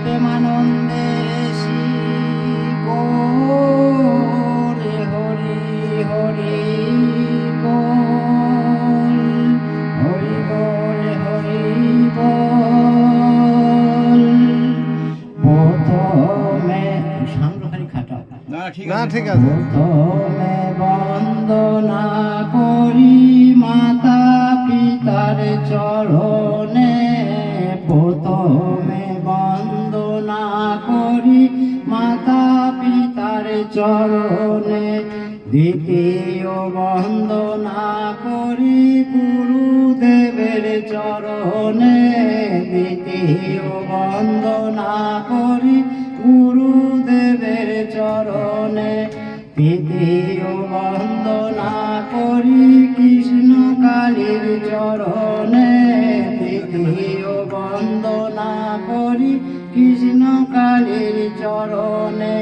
প্রেমানন্দে শিকোরে হরি হরি বল, হরি বল হরি বল। প্রথমে সাংঘাতিক খাটা না ঠিক না আছে ঠিক আছে। প্রথমে বন্দনা করি মাতা পিতার চরণে, প্রথমে বন্দনা করি মাতা পিতার চরণে, দ্বিতীয় বন্দনা করি গুরুদেবের চরণে, দ্বিতীয় বন্দনা করি গুরুদেবের চরণে, তৃতীয় বন্দনা করি কৃষ্ণ কালীর চরণে, তৃতীয় বন্দনা করি কৃষ্ণ কালীর চরণে।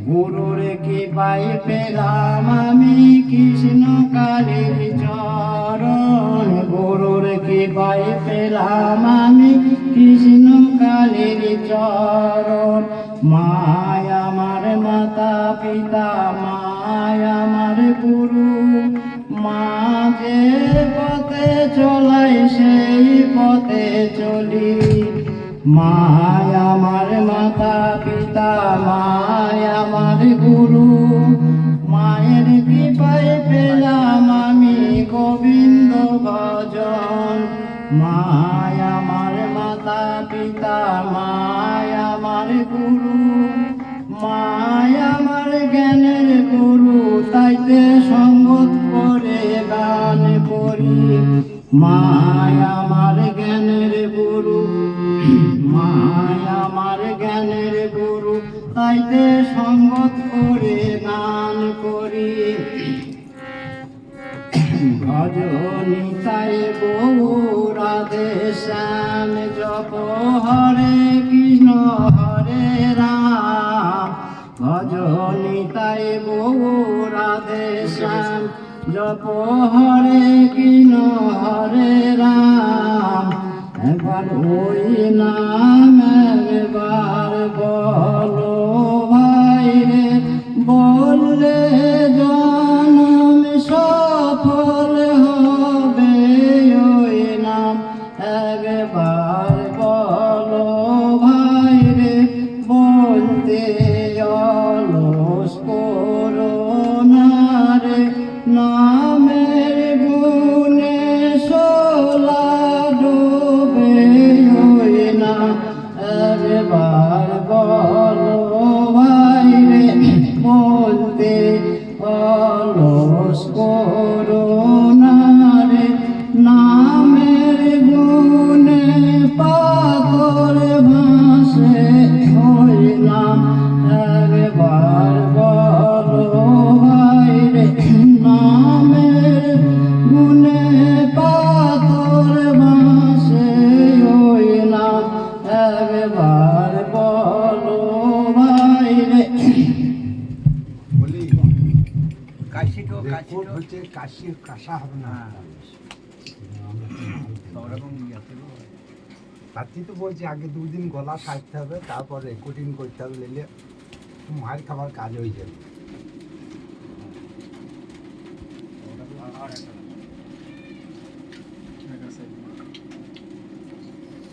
গুরুর কৃপায় পেলাম আমি কৃষ্ণ কালীর চরণ, গুরুর কৃপায় পেলাম আমি কৃষ্ণ কালীর চরণ। মায় আমার মাতা পিতা, মায় আমার গুরু, মা যে পথে চলাই সেই পথে চলি। মায় আমার মাতা পিতা, মায় আমার গুরু, মায়ের কৃপায় পেলাম আমি গোবিন্দ ভজন। মায় আমার মাতা পিতা, মায় আমার গুরু, মায় আমার জ্ঞানের গুরু, তাইতে সঙ্গত করে গান করি। মায় আমার জ্ঞানের গুরু, মায় আমার জ্ঞানের গুরু, তাইতে সঙ্গত করে গান করি। ভজনি তাই গৌর রাধে শ্যাম, জপ হরে কৃষ্ণ হরে রাম। ভজনি তাই গৌর রাধে শ্যাম, জপ হরে কৃষ্ণ হরে রাম। একবার ওই নাম একবার বলো ভাই রে, বললে জনম সফল হবে। ওই নাম একবার বলো ভাই রে, বলতে অলস করো না রে। নামের গুণে সোলা ডোবে, ওই নাম একবার বলো ভাই রে, বলতে অলস করো না রে। নামের গুণে পাথর ভাসে, ওই নাম একবার বলো ভাই রে। নামের গুণে পাথর ভাসে, ওই নাম একবার বলো ভাই রে। বলি কাশিটো রেকর্ড হচ্ছে কাশির কাঁসা হবে না। ওরকম আছে তাতেই তো বলছি আগে দুদিন গলা কাটতে হবে, তারপর রেকর্ডিং করতে হবে, নিলে মায়ের খাবার কাজ হয়ে যাবে।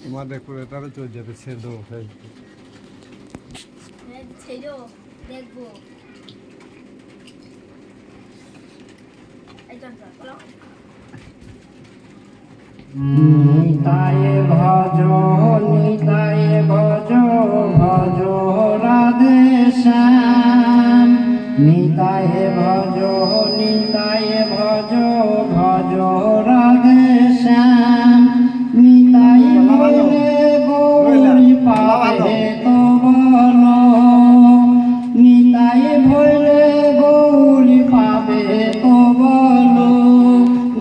তোমার রেকর্ডারও চলে যাবে, সেদ্ধ হয়ে যাবে। দেখবো নিতায় ভজ, নিতায় ভজ, ভজ রাধে শ্যাম। নিতায় ভজ, নিতায় ভজ, ভজ রাধে শ্যাম। নিতাই বলে গৌরী পাবে তো বলো, নিতাই বলে গৌরী পাবে তো বলো।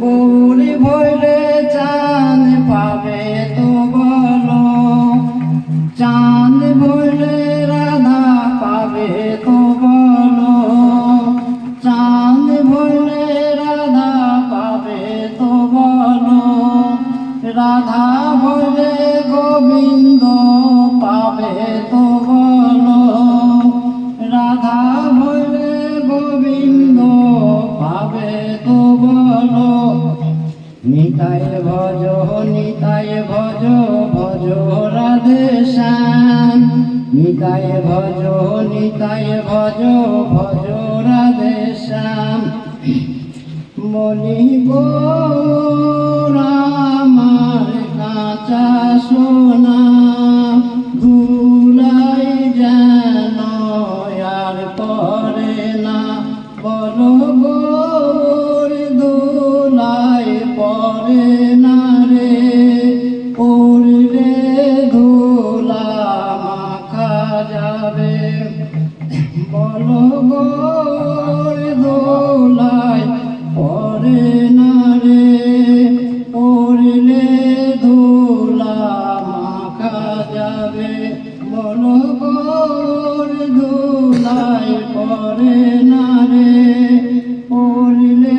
গৌরী ভইলে চাঁদ পাবে তো বলো, রাধে শ্যাম নিতাই ভজ ভজ রাধে শ্যাম বলি গো আমার কাঁচা সোনা ধুলাই যেন আর পরে না বলো গোর ধুলাই পরে না রে পড়লে ধুলা মাখা যাবে বলো গোর ধুলাই পরে না রে পড়লে ধুলা মাখা যাবে বলো গোর ধুলাই পরে না রে পড়লে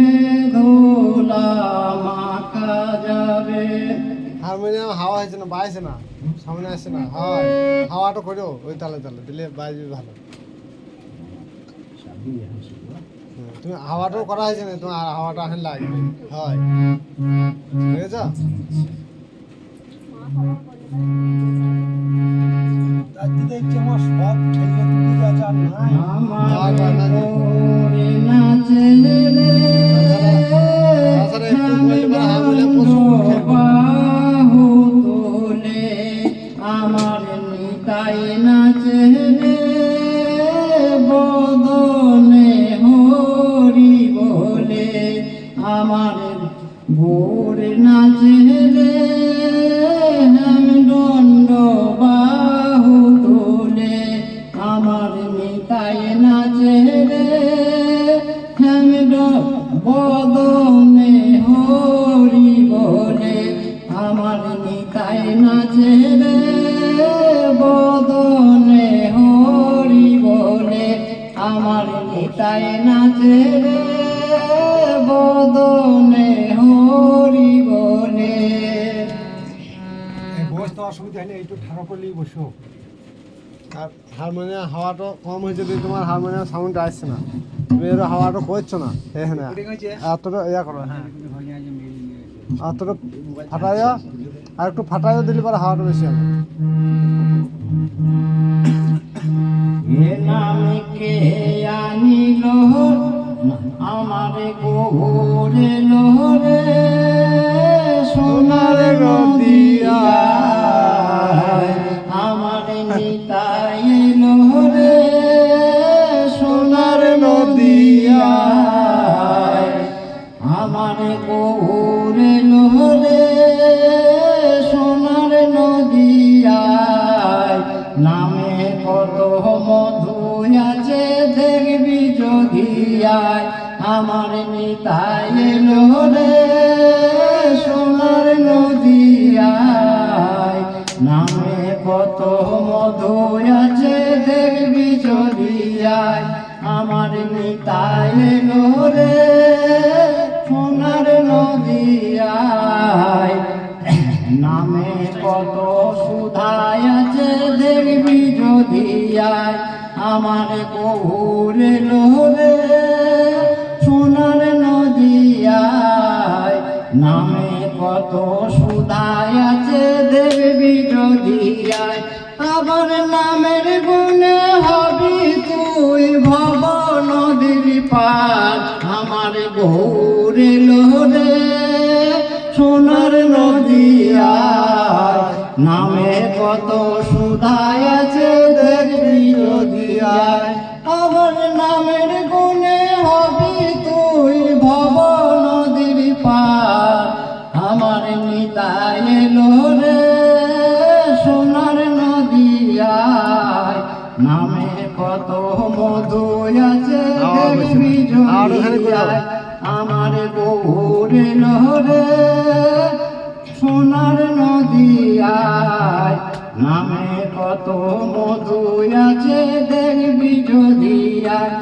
ধুলা মাখা যাবে। হারমোনিয়াম হাওয়া হয়েছে না বাইছে না সামনে আসছে না হয় হাওয়াটা করো ওই তালে তালে দিলে বাজবে ভালো। তুমি হাওয়াটাও করা হয়েছে না তোমার হাওয়াটা এখন লাগবে হয় ঠিক আছে। দেখছি আমার সব ঠেলে তুলে যাচ্ছে আর নাই। আমার মোরে নাচে রে তাছাড়া একটু বললে হারমোনিয়াম পশু বাহু তোলে আমার নিতাই নাচে রে বদনে হরি বলে আমার গোর নাচে রে হেমদণ্ড বাহু তোলে আমার নিতাই নাচে রে হেমদ বদনে হরি বলে আমার নিতাই নাচে রে বদনে হরি বলে আমার নিতাই নাচে রে বদনে হরি বলে। বস তো অসুবিধা নেই একটু ঠাড়া করলেই বসো। আর হারমোনিয়াম হাওয়াটা কম হয়েছে যদি তোমার হারমোনিয়াম সাউন্ডটা আসছে না তুমি এর হাওয়াটা করছো না এখানে এতটা ইয়া করো হ্যাঁ এতটা ফাটাইয়া আর একটু ফাটাইয়া দিলে পরে হাওয়াটা বেশি হবে। এ নামে কে আনিল আমার গোরে লোরে সোনার নদিয়া আমার নিতাই লোরে সোনার নদিয়া আমার গোরে লোরে সোনার নদিয়া নামে কত মধু আছে দেখবি যদি আয় আমার নিতাই লোরে সোনার নদিয়ায় নামে কত মধু আছে দেখবি যদি আয় আমার নিতাই লোরে সোনার নদিয়ায় নামে কত সুধায় আছে দেখবি যদি আয় আমার গৌরে লোরে সোনার নদিয়ায় নামে কত সুধায় আছে দেখবি যদি আয় আমার নামের গুণে হবি তুই ভব নদীর পার আমার গৌরে লোরে সোনার নদিয়ায় নামে কত সুধায় আছে দেখবি যদি আয় আমার নামের গুণে হবি তুই ভব নদীর পার আমার নিতাই লোরে সোনার নদিয়ায় নামে কত মধু আছে দেখবি যদি আয় আমার গৌরে লোরে সোনার নদিয়ায় নামে কত মধু আছে দেখবি যদি আয়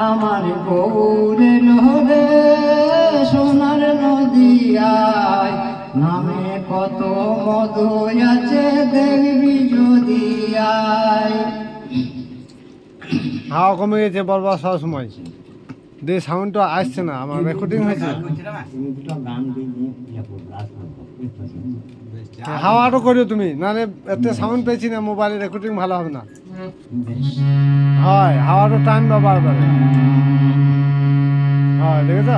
আমার গৌরে লোরে সোনার নদিয়ায় নামে কত মধু আছে দেখবি যদি আয়। হাওয়া কমে গেছে বলবার সব সময় দিয়ে সাউন্ডটা আসছে না আমার রেকর্ডিং হয়েছে। গান দিয়ে হাওয়াটা করিও তুমি, নাহলে এতে সাউন্ড পেয়েছি না, মোবাইলে রেকর্ডিং ভালো হবে না। হয় হাওয়াটা টাইম ব্যবহার করে, হয় দেখেছ?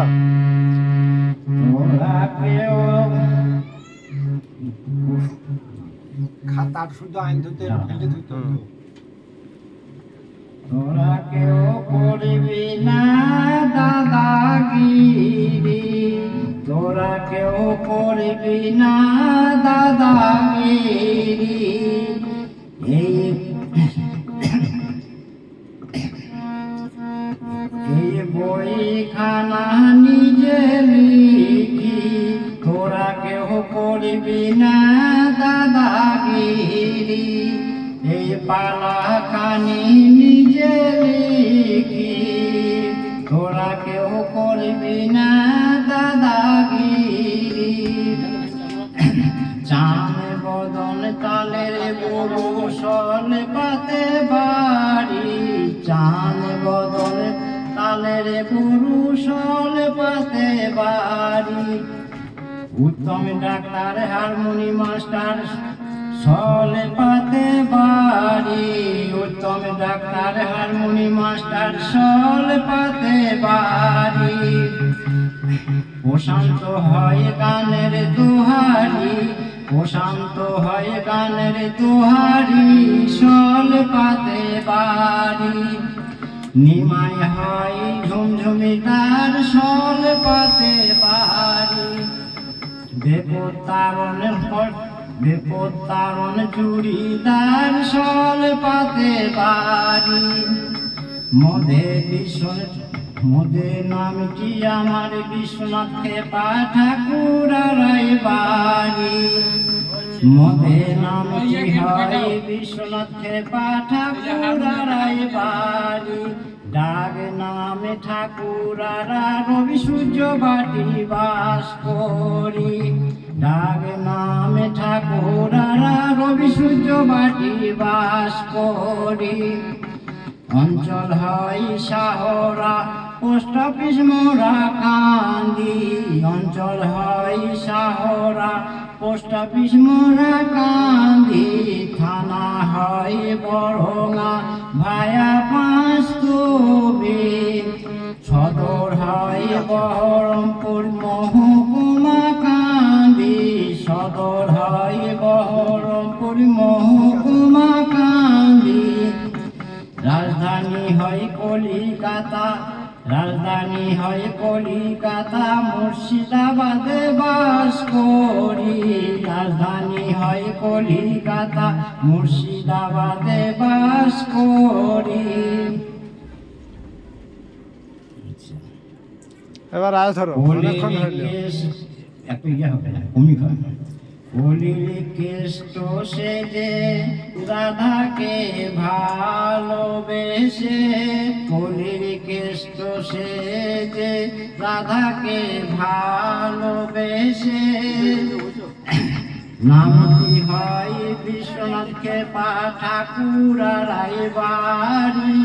তোরা কেউ খাতার শুধু আইন ধুতে ফেলে ধুতে হতো। তোরা কেউ করবি না দাদাগিরি, তোরা কেউ করবি না দাদাগিরি। এই বইখানা নিজে লিখি, তোরা কেউ করবি না দাদাগিরি। এই পালাখানি নিজে লিখি, তোরা কেউ করবি না দাদাগিরি। চান বদন তালের বুড়ো সল পাতে বাড়ি, চান বদন তালের বুড়ো সল পাতে বাড়ি। উত্তম ডাক্তার হারমোনি মাস্টার সলে পাতে বাড়ি, উত্তম ডাক্তার হারমোনি মাস্টার সলে পাতে বাড়ি। প্রশান্ত হয় গানের দোহারি, প্রশান্ত হয় গানের দোহারি, সলে পাতে বাড়ি। নিমাই হয় ঝুমঝুমিটার সলে পাতে বাড়ি। বেপদ তারণ চুড়িদার সল পাতে বাড়ি। মধ্যে নামটি আমার বিশ্বনাথ খেপা ঠাকুর রায় বাড়ি। মধ্যে নামটি হয় বিশ্বনাথ খেপা ঠাকুর রায় বাড়ি। ডাক নামে ঠাকুরারা রবি সূর্য বাটি বাস করি, ডাক নামে ঠাকুরারা রবি সূর্য বাটি বাস করি। অঞ্চল হয় শাহরা পোস্ট অফিস মোরা কান্দি, অঞ্চল হয় শাহরা পোস্ট অফিস মোরা কান্দি। থানা হয় বড়ঙা ভায়া পাঁচতবে, সদর হয় বহরমপুর মহকুমা কান্দি, সদর হয় বহরমপুর মহকুমা কান্দি। রাজধানী হয় কলিকাতা, রাজধানী হয় কলিকাতা, মুর্শিদাবাদে বাস করি। রাজধানী হয় কলিকাতা, মুর্শিদাবাদে বাস করি। এবার আয় ধরো, অনেকক্ষণ হইল। এত ইয়ে হবে না, কমি হবে। কলির কেষ্ট সেজে রাধাকে ভালোবেসে, কলির কেষ্ট সেজে রাধাকে ভালোবেসে। নামটি হয় বিশ্বনাথ খেপা ঠাকুর রায় বাড়ি,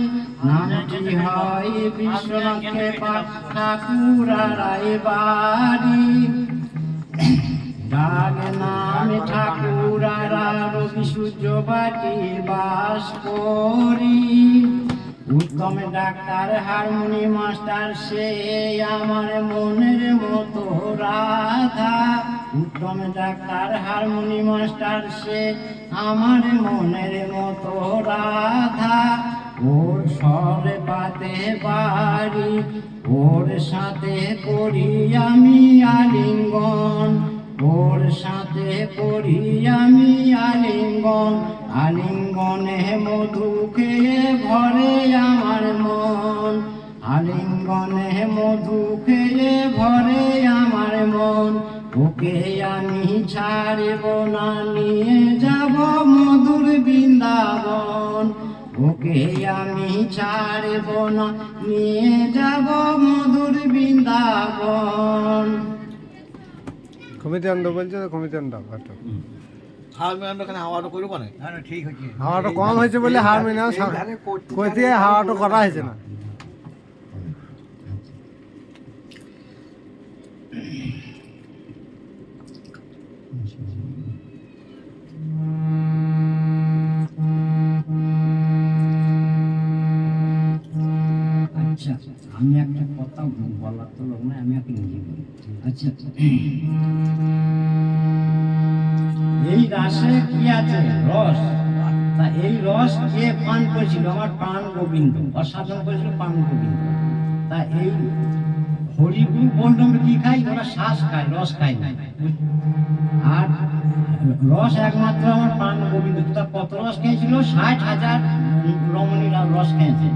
নামটি হয় বিশ্বনাথ খেপা ঠাকুর রায় বাড়ি। ডাক নামে ঠাকুরারা রবি সূর্য বাটি বাস করি। উত্তম ডাক্তার হারমোনি মাস্টার সে আমার মনের মতো রাধা, উত্তম ডাক্তার হারমোনি মাস্টার সে আমার মনের মতো রাধা। ওর সলে পাতে বাড়ি, ওর সাথে করি আমি আলিঙ্গন, ওর সাথে করি আমি আলিঙ্গন। আলিঙ্গনে মধু খেয়ে ভরে আমার মন, আলিঙ্গনে মধু খেয়ে ভরে আমার মন। ওকে আমি ছাড়ব না, নিয়ে যাব মধুর বৃন্দাবন, ওকে আমি ছাড়ব না, নিয়ে যাব মধুর বৃন্দাবন। কমিটি আনতে বলছে, কমিটি আনতে হাওয়াটা করবো না, ঠিক হচ্ছে। হাওয়াটা কম হয়েছে বলে হারমোনিয়াম কইতে হাওয়াটা করা হয়েছে না। আচ্ছা, আমি একটা কথা বলার তো লোক না, আমি একটা নিজে বলি। আচ্ছা, এই রাসে কি আছে? রস। তা এই রস কে পান করেছিল? আমার প্রাণ গোবিন্দ অসাধন করেছিল প্রাণ গোবিন্দ। তা এই হরিগুরু বৈষ্ণব কি খায়? ওরা শ্বাস খায়, রস খায় না। আর রস একমাত্র আমার প্রাণ গোবিন্দ। তা কত রস খেয়েছিল? 60,000 রমণীরা রস খেয়েছে।